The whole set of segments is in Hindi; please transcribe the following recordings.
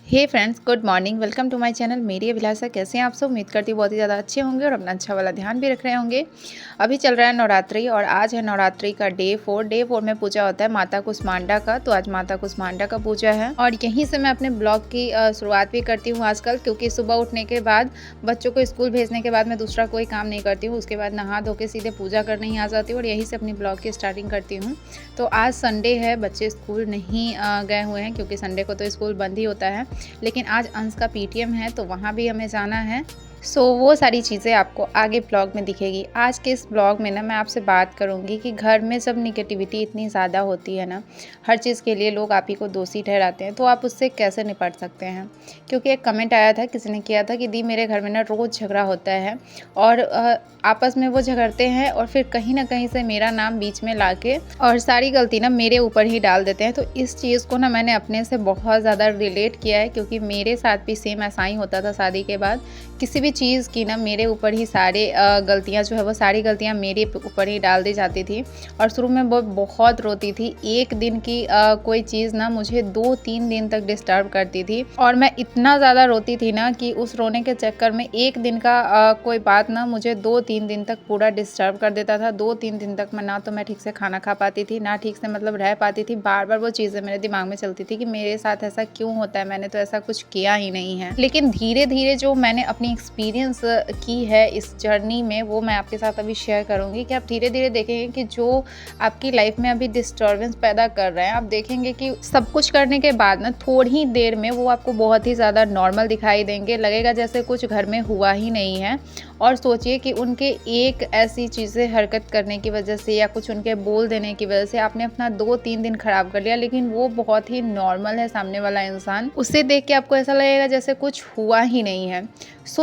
Hey friends, good morning. Welcome to my channel. Meri Abhilasha. कैसे हैं आप सब? उम्मीद करती हूँ बहुत ही ज़्यादा अच्छे होंगे और अपना अच्छा वाला ध्यान भी रख रहे होंगे। अभी चल रहा है नवरात्रि और आज है नवरात्रि का डे 4 में पूजा होता है माता कुष्मांडा का। तो आज माता कुष्मांडा का पूजा है और यहीं से मैं अपने ब्लॉग की शुरुआत भी करती हूँ आजकल, क्योंकि सुबह उठने के बाद बच्चों को स्कूल भेजने के बाद मैं दूसरा कोई काम नहीं करती हूँ। उसके बाद नहा धो के सीधे पूजा करने ही आ जाती हूँ और यहीं से अपनी ब्लॉग की स्टार्टिंग करती हूँ। तो आज संडे है, बच्चे स्कूल नहीं गए हुए हैं क्योंकि संडे को तो स्कूल बंद ही होता है। लेकिन आज अंश का पीटीएम है तो वहाँ भी हमें जाना है। वो सारी चीज़ें आपको आगे ब्लॉग में दिखेगी। आज के इस ब्लॉग में ना मैं आपसे बात करूँगी कि घर में जब निगेटिविटी इतनी ज़्यादा होती है ना, हर चीज़ के लिए लोग आप ही को दोषी ठहराते हैं, तो आप उससे कैसे निपट सकते हैं। क्योंकि एक कमेंट आया था, किसी ने किया था कि दी मेरे घर में ना रोज़ झगड़ा होता है और आपस में वो झगड़ते हैं और फिर कहीं ना कहीं से मेरा नाम बीच में ला के और सारी गलती ना मेरे ऊपर ही डाल देते हैं। तो इस चीज़ को ना मैंने अपने से बहुत ज़्यादा रिलेट किया है, क्योंकि मेरे साथ भी सेम ऐसा ही होता था। शादी के बाद किसी भी चीज़ की ना मेरे ऊपर ही सारे गलतियाँ जो है वो सारी गलतियाँ मेरे ऊपर ही डाल दी जाती थी और शुरू में वो बहुत रोती थी। एक दिन की कोई चीज़ ना मुझे 2-3 दिन तक डिस्टर्ब करती थी और मैं इतना ज़्यादा रोती थी ना कि उस रोने के चक्कर में एक दिन का कोई बात ना मुझे 2-3 दिन तक पूरा डिस्टर्ब कर देता था। 2-3 दिन तक मैं तो मैं ठीक से खाना खा पाती थी, ना ठीक से मतलब रह पाती थी। बार बार वो चीज़ें मेरे दिमाग में चलती थी कि मेरे साथ ऐसा क्यों होता है, मैंने तो ऐसा कुछ किया ही नहीं है। लेकिन धीरे धीरे जो मैंने अपनी एक्सपीरियंस की है इस जर्नी में, वो मैं आपके साथ अभी शेयर करूंगी कि आप धीरे धीरे देखेंगे कि जो आपकी लाइफ में अभी डिस्टर्बेंस पैदा कर रहे हैं, आप देखेंगे कि सब कुछ करने के बाद ना थोड़ी ही देर में वो आपको बहुत ही ज़्यादा नॉर्मल दिखाई देंगे। लगेगा जैसे कुछ घर में हुआ ही नहीं है। और सोचिए कि उनके एक ऐसी चीज़ें हरकत करने की वजह से या कुछ उनके बोल देने की वजह से आपने अपना 2-3 दिन खराब कर लिया, लेकिन वो बहुत ही नॉर्मल है सामने वाला इंसान। उसे देख के आपको ऐसा लगेगा जैसे कुछ हुआ ही नहीं है।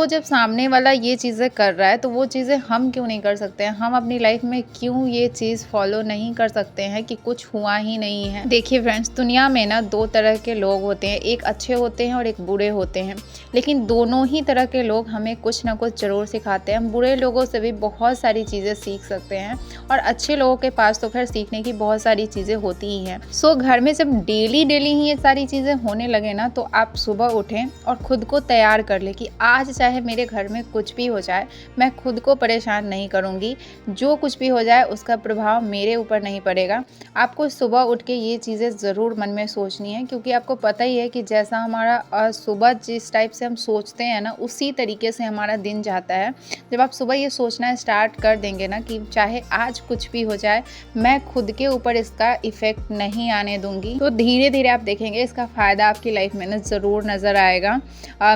जब सामने वाला ये चीज़ें कर रहा है तो वो चीज़ें हम क्यों नहीं कर सकते हैं? हम अपनी लाइफ में क्यों ये चीज़ फॉलो नहीं कर सकते हैं कि कुछ हुआ ही नहीं है? देखिए फ्रेंड्स, दुनिया में ना 2 तरह के लोग होते हैं, एक अच्छे होते हैं और एक बुरे होते हैं। लेकिन दोनों ही तरह के लोग हमें कुछ ना कुछ ज़रूर सिखाते हैं। हम बुरे लोगों से भी बहुत सारी चीज़ें सीख सकते हैं और अच्छे लोगों के पास तो खैर सीखने की बहुत सारी चीज़ें होती ही हैं। घर में जब डेली ही ये सारी चीज़ें होने लगे ना, तो आप सुबह उठें और खुद को तैयार कर ले कि आज चाहे मेरे घर में कुछ भी हो जाए, मैं खुद को परेशान नहीं करूँगी। जो कुछ भी हो जाए उसका प्रभाव मेरे ऊपर नहीं पड़ेगा। आपको सुबह उठ के ये चीज़ें ज़रूर मन में सोचनी है, क्योंकि आपको पता ही है कि जैसा हमारा सुबह जिस टाइप से हम सोचते हैं ना, उसी तरीके से हमारा दिन जाता है। जब आप सुबह ये सोचना स्टार्ट कर देंगे ना कि चाहे आज कुछ भी हो जाए, मैं खुद के ऊपर इसका इफ़ेक्ट नहीं आने दूंगी, तो धीरे धीरे आप देखेंगे इसका फ़ायदा आपकी लाइफ में ना ज़रूर नज़र आएगा।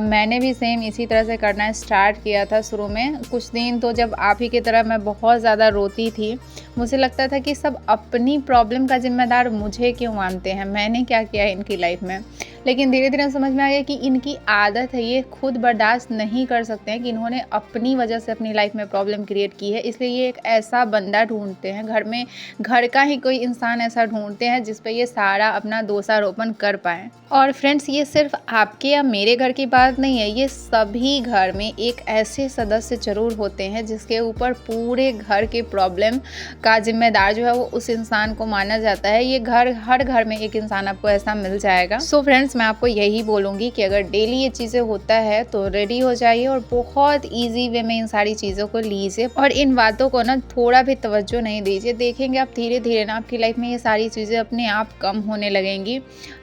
मैंने भी सेम इसी तरह से करना स्टार्ट किया था शुरू में। कुछ दिन तो जब आप ही की तरह मैं बहुत ज़्यादा रोती थी, मुझे लगता था कि सब अपनी प्रॉब्लम का जिम्मेदार मुझे क्यों मानते हैं, मैंने क्या किया है इनकी लाइफ में। लेकिन धीरे धीरे समझ में आ गया कि इनकी आदत है, ये खुद बर्दाश्त नहीं कर सकते हैं कि इन्होंने अपनी वजह से अपनी लाइफ में प्रॉब्लम क्रिएट की है। इसलिए ये एक ऐसा बंदा ढूंढते हैं, घर में घर का ही कोई इंसान ऐसा ढूंढते हैं जिस पे ये सारा अपना दोषारोपण कर पाएँ। और फ्रेंड्स, ये सिर्फ आपके या मेरे घर की बात नहीं है, ये सभी घर में एक ऐसे सदस्य जरूर होते हैं जिसके ऊपर पूरे घर के प्रॉब्लम का जिम्मेदार जो है वो उस इंसान को माना जाता है। ये हर घर में एक इंसान आपको ऐसा मिल जाएगा। फ्रेंड्स, मैं आपको यही बोलूँगी कि अगर डेली ये चीज़ें होता है तो रेडी हो जाइए और बहुत ईजी वे में इन सारी चीज़ों को लीजिए और इन बातों को ना थोड़ा भी तवज्जो नहीं दीजिए। देखेंगे आप धीरे धीरे ना आपकी लाइफ में ये सारी चीज़ें अपने आप कम होने लगेंगी।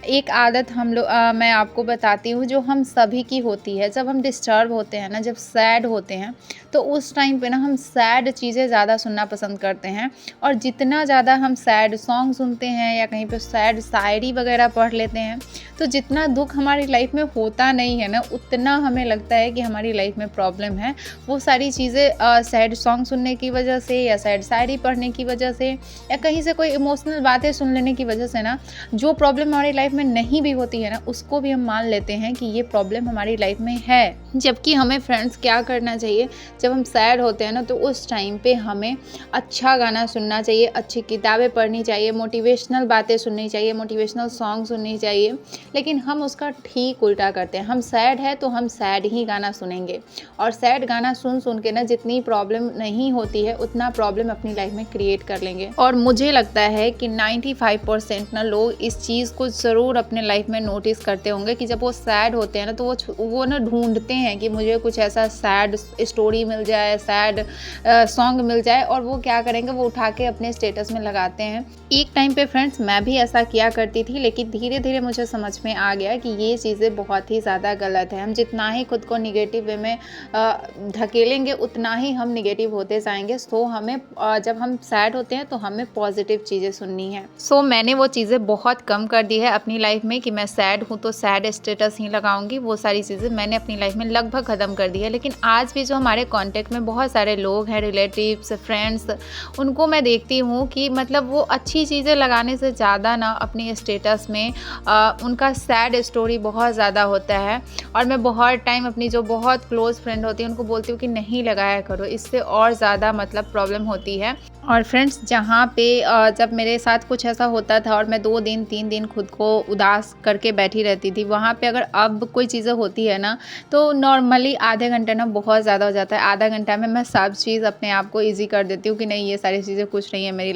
एक आदत मैं आपको बताती हूँ जो हम सभी की होती है। जब हम डिस्टर्ब होते हैं ना, जब सैड होते हैं, तो उस टाइम पे ना हम सैड चीज़ें ज़्यादा सुनना पसंद करते हैं और जितना ज़्यादा हम सैड सॉन्ग सुनते हैं या कहीं पे सैड शायरी वगैरह पढ़ लेते हैं, तो जितना दुख हमारी लाइफ में होता नहीं है ना, उतना हमें लगता है कि हमारी लाइफ में प्रॉब्लम है। वो सारी चीज़ें सैड सॉन्ग सुनने की वजह से या सैड शायरी पढ़ने की वजह से या कहीं से कोई इमोशनल बातें सुन लेने की वजह से ना, जो प्रॉब्लम हमारी लाइफ में नहीं भी होती है ना, उसको भी हम मान लेते हैं कि ये प्रॉब्लम हमारी लाइफ में है। जबकि हमें फ्रेंड्स क्या करना चाहिए, जब हम सैड होते हैं ना तो उस टाइम पे हमें अच्छा गाना सुनना चाहिए, अच्छी किताबें पढ़नी चाहिए, मोटिवेशनल बातें सुननी चाहिए, मोटिवेशनल सॉन्ग सुननी चाहिए। लेकिन हम उसका ठीक उल्टा करते हैं, हम सैड है तो हम सैड ही गाना सुनेंगे और सैड गाना सुन सुन के ना जितनी प्रॉब्लम नहीं होती है उतना प्रॉब्लम अपनी लाइफ में क्रिएट कर लेंगे। और मुझे लगता है कि 95% ना लोग इस चीज़ को ज़रूर अपने लाइफ में नोटिस करते होंगे कि जब वो सैड होते हैं ना तो वो ना ढूंढते हैं कि मुझे कुछ ऐसा सैड स्टोरी मिल जाए, सैड सॉन्ग मिल जाए, और वो क्या करेंगे, वो उठा के अपने स्टेटस में लगाते हैं। एक टाइम पे फ्रेंड्स मैं भी ऐसा किया करती थी, लेकिन धीरे धीरे मुझे समझ में आ गया कि ये चीज़ें बहुत ही ज़्यादा गलत है। हम जितना ही खुद को निगेटिव वे में धकेलेंगे उतना ही हम निगेटिव होते जाएंगे। सो हमें जब हम सैड होते हैं तो हमें पॉजिटिव चीज़ें सुननी है। सो मैंने वो चीज़ें बहुत कम कर दी है अपनी लाइफ में कि मैं सैड हूँ तो सैड स्टेटस ही लगाऊंगी। वो सारी चीज़ें मैंने अपनी लाइफ में लगभग ख़त्म कर दी है। लेकिन आज भी जो हमारे कांटेक्ट में बहुत सारे लोग हैं, रिलेटिव्स, फ्रेंड्स, उनको मैं देखती हूँ कि मतलब वो अच्छी चीज़ें लगाने से ज़्यादा ना अपनी स्टेटस में उनका सैड स्टोरी बहुत ज़्यादा होता है। और मैं बहुत टाइम अपनी जो बहुत क्लोज़ फ्रेंड होती है उनको बोलती हूँ कि नहीं लगाया करो, इससे और ज़्यादा मतलब प्रॉब्लम होती है। और फ्रेंड्स जहाँ पे जब मेरे साथ कुछ ऐसा होता था और मैं 2 दिन 3 दिन खुद को उदास करके बैठी रहती थी, वहाँ पे अगर अब कोई चीज़ें होती है ना तो नॉर्मली आधे घंटे ना बहुत ज़्यादा हो जाता है। आधा घंटा में मैं सब चीज़ अपने आप को ईज़ी कर देती हूँ कि नहीं, ये सारी चीज़ें कुछ नहीं है मेरी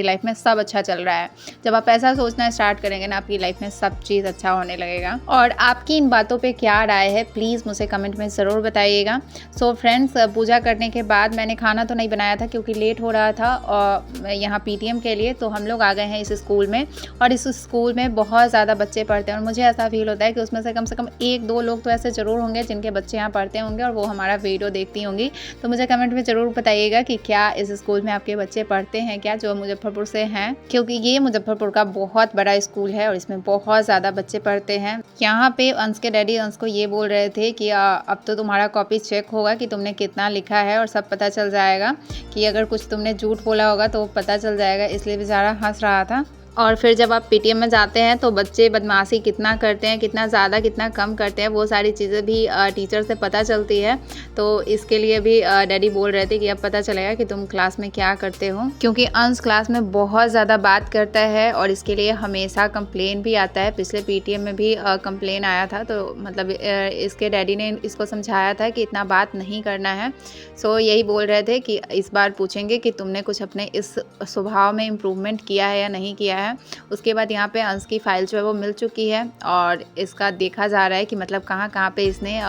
लाइफ में सब अच्छा चल रहा है। जब आप ऐसा सोचना स्टार्ट करेंगे ना, आपकी लाइफ में सब चीज़ अच्छा होने लगेगा। और आपकी इन बातों पर क्या राय है प्लीज़ मुझे कमेंट में ज़रूर बताइएगा। सो फ्रेंड्स पूजा करने के बाद मैंने खाना तो नहीं बनाया था क्योंकि लेट हो रहा था और यहाँ पीटीएम के लिए, तो हम लोग आ गए हैं इस स्कूल में। और इस स्कूल में बहुत ज़्यादा बच्चे पढ़ते हैं और मुझे ऐसा फील होता है कि उसमें से कम 1-2 लोग तो ऐसे ज़रूर होंगे जिनके बच्चे यहाँ पढ़ते होंगे और वो हमारा वीडियो देखती होंगी। तो मुझे कमेंट में ज़रूर बताइएगा कि क्या इस स्कूल में आपके बच्चे पढ़ते हैं क्या, जो मुजफ्फरपुर से हैं, क्योंकि ये मुजफ्फरपुर का बहुत बड़ा स्कूल है और इसमें बहुत ज़्यादा बच्चे पढ़ते हैं। यहाँ पे अंश के डैडी अंश को ये बोल रहे थे कि अब तो तुम्हारा कॉपी चेक होगा कि तुमने कितना लिखा है और सब पता चल जाएगा, कि अगर कुछ तुमने झूठ बोला होगा तो पता चल जाएगा, इसलिए बेचारा हंस रहा था। और फिर जब आप पीटीएम में जाते हैं तो बच्चे बदमाशी कितना करते हैं, कितना ज़्यादा कितना कम करते हैं, वो सारी चीज़ें भी टीचर से पता चलती है। तो इसके लिए भी डैडी बोल रहे थे कि अब पता चलेगा कि तुम क्लास में क्या करते हो, क्योंकि अंश क्लास में बहुत ज़्यादा बात करता है और इसके लिए हमेशा कंप्लेन भी आता है। पिछले पीटीएम में भी कंप्लेन आया था, तो मतलब इसके डैडी ने इसको समझाया था कि इतना बात नहीं करना है। सो यही बोल रहे थे कि इस बार पूछेंगे कि तुमने कुछ अपने इस स्वभाव में इम्प्रूवमेंट किया है या नहीं किया है। उसके बाद यहाँ पे अंश की फाइल जो है वो मिल चुकी है और इसका देखा जा रहा है कि मतलब कहाँ कहाँ पे इसने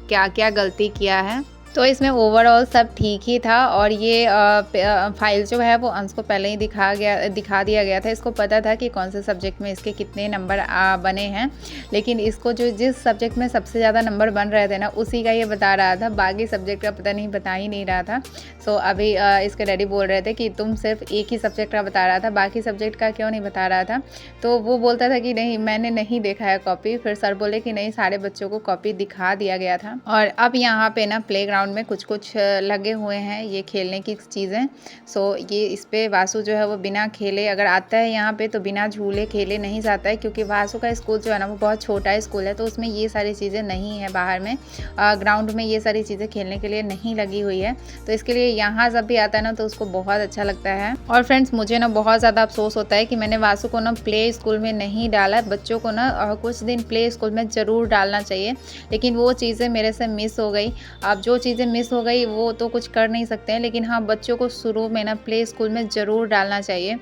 क्या क्या गलती किया है। तो इसमें ओवरऑल सब ठीक ही था और ये फाइल जो है वो अंश को पहले ही दिखा दिया गया था। इसको पता था कि कौन से सब्जेक्ट में इसके कितने नंबर बने हैं, लेकिन इसको जो जिस सब्जेक्ट में सबसे ज़्यादा नंबर बन रहे थे ना उसी का ये बता रहा था, बाकी सब्जेक्ट का पता नहीं बता ही नहीं रहा था। सो अभी इसके डैडी बोल रहे थे कि तुम सिर्फ एक ही सब्जेक्ट का बता रहा था, बाकी सब्जेक्ट का क्यों नहीं बता रहा था। तो वो बोलता था कि नहीं मैंने नहीं देखा है कॉपी। फिर सर बोले कि नहीं, सारे बच्चों को कॉपी दिखा दिया गया था। और अब यहाँ पे ना प्लेग्राउंड में कुछ लगे हुए हैं ये खेलने की चीज़ें। सो ये इस पे वासु जो है वो बिना खेले अगर आता है यहाँ पे तो बिना झूले खेले नहीं जाता है, क्योंकि वासु का स्कूल जो है ना वो बहुत छोटा स्कूल है, तो उसमें ये सारी चीज़ें नहीं है। बाहर में ग्राउंड में ये सारी चीज़ें खेलने के लिए नहीं लगी हुई है, तो इसके लिए यहाँ जब भी आता है ना तो उसको बहुत अच्छा लगता है। और फ्रेंड्स मुझे ना बहुत ज़्यादा अफसोस होता है कि मैंने वासु को ना प्ले स्कूल में नहीं डाला। बच्चों को ना कुछ दिन प्ले स्कूल में ज़रूर डालना चाहिए, लेकिन वो चीज़ें मेरे से मिस हो गई। अब जो चीज़ें मिस हो गई वो तो कुछ कर नहीं सकते हैं, लेकिन हाँ बच्चों को शुरू में ना प्ले स्कूल में ज़रूर डालना चाहिए,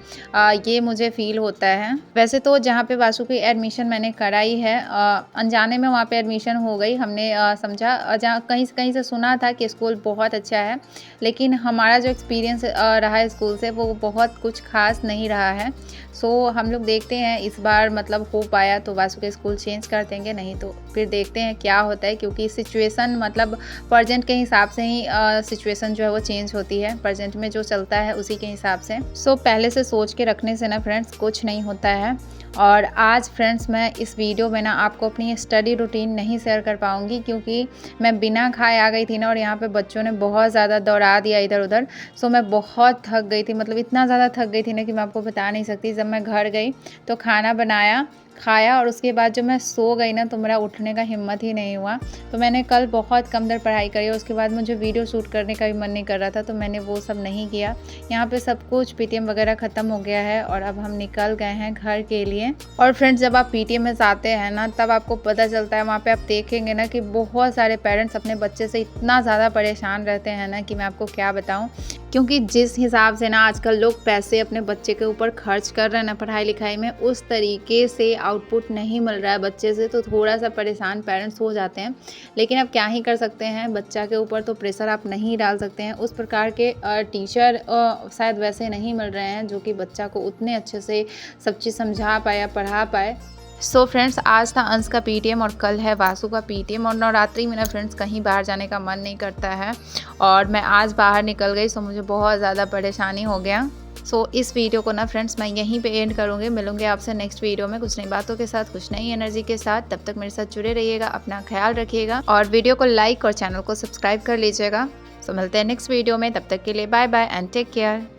ये मुझे फील होता है। वैसे तो जहाँ पे वासु की एडमिशन मैंने कराई है अनजाने में वहाँ पे एडमिशन हो गई। हमने समझा जहाँ कहीं से सुना था कि स्कूल बहुत अच्छा है, लेकिन हमारा जो एक्सपीरियंस रहा स्कूल से वो बहुत कुछ खास नहीं रहा है। सो हम लोग देखते हैं इस बार मतलब हो पाया तो वासु के स्कूल चेंज कर देंगे, नहीं तो फिर देखते हैं क्या होता है, क्योंकि सिचुएशन मतलब प्रेजेंट के हिसाब से ही सिचुएशन जो है वो चेंज होती है, प्रेजेंट में जो चलता है उसी के हिसाब से। सो पहले से सोच के रखने से ना फ्रेंड्स कुछ नहीं होता है। और आज फ्रेंड्स मैं इस वीडियो में ना आपको अपनी स्टडी रूटीन नहीं शेयर कर पाऊँगी, क्योंकि मैं बिना खाए आ गई थी ना और यहाँ पे बच्चों ने बहुत ज़्यादा दौड़ा दिया इधर उधर। सो मैं बहुत थक गई थी, मतलब इतना ज़्यादा थक गई थी ना कि मैं आपको बता नहीं सकती। जब मैं घर गई तो खाना बनाया, खाया और उसके बाद जो मैं सो गई ना तो मेरा उठने का हिम्मत ही नहीं हुआ। तो मैंने कल बहुत कम देर पढ़ाई करी और उसके बाद मुझे वीडियो शूट करने का भी मन नहीं कर रहा था, तो मैंने वो सब नहीं किया। यहाँ पे सब कुछ पीटीएम वगैरह ख़त्म हो गया है और अब हम निकल गए हैं घर के लिए। और फ्रेंड्स, जब आप पीटीएम में जाते हैं ना तब आपको पता चलता है, वहाँ पे आप देखेंगे ना कि बहुत सारे पेरेंट्स अपने बच्चे से इतना ज़्यादा परेशान रहते हैं ना कि मैं आपको क्या बताऊँ। क्योंकि जिस हिसाब से ना आजकल लोग पैसे अपने बच्चे के ऊपर खर्च कर रहे हैं ना पढ़ाई लिखाई में, उस तरीके से आउटपुट नहीं मिल रहा है बच्चे से, तो थोड़ा सा परेशान पेरेंट्स हो जाते हैं। लेकिन अब क्या ही कर सकते हैं, बच्चा के ऊपर तो प्रेशर आप नहीं डाल सकते हैं। उस प्रकार के टीचर शायद वैसे नहीं मिल रहे हैं जो कि बच्चा को उतने अच्छे से सब चीज़ समझा पाए या पढ़ा पाए। सो फ्रेंड्स, आज था अंश का पीटीएम और कल है वासु का पीटीएम। और नवरात्रि में ना फ्रेंड्स कहीं बाहर जाने का मन नहीं करता है और मैं आज बाहर निकल गई, सो मुझे बहुत ज़्यादा परेशानी हो गया। सो इस वीडियो को ना फ्रेंड्स मैं यहीं पे एंड करूँगी। मिलूंगी आपसे नेक्स्ट वीडियो में कुछ नई बातों के साथ, कुछ नई एनर्जी के साथ। तब तक मेरे साथ जुड़े रहिएगा, अपना ख्याल रखिएगा और वीडियो को लाइक और चैनल को सब्सक्राइब कर लीजिएगा। सो मिलते हैं नेक्स्ट वीडियो में, तब तक के लिए bye bye and take care.